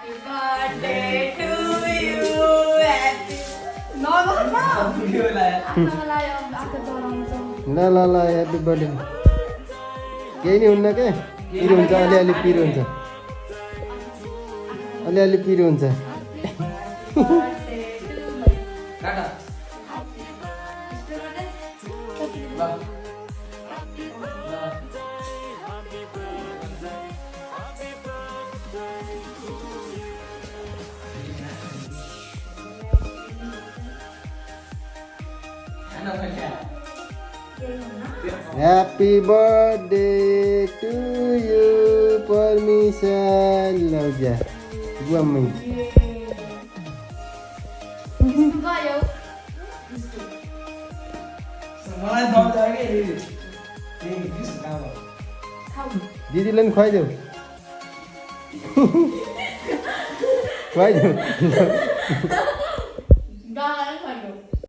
birthday to you. Happy. No, no, no. ल happy birthday केही नि हुन्न के पिरो हुन्छ अलिअलि पिरो हुन्छ अलिअलि पिरो हुन्छ happy birthday to you permission लौजा गुम्मै दिदीलाई पनि खुवाइदेऊ खुवाइदेऊ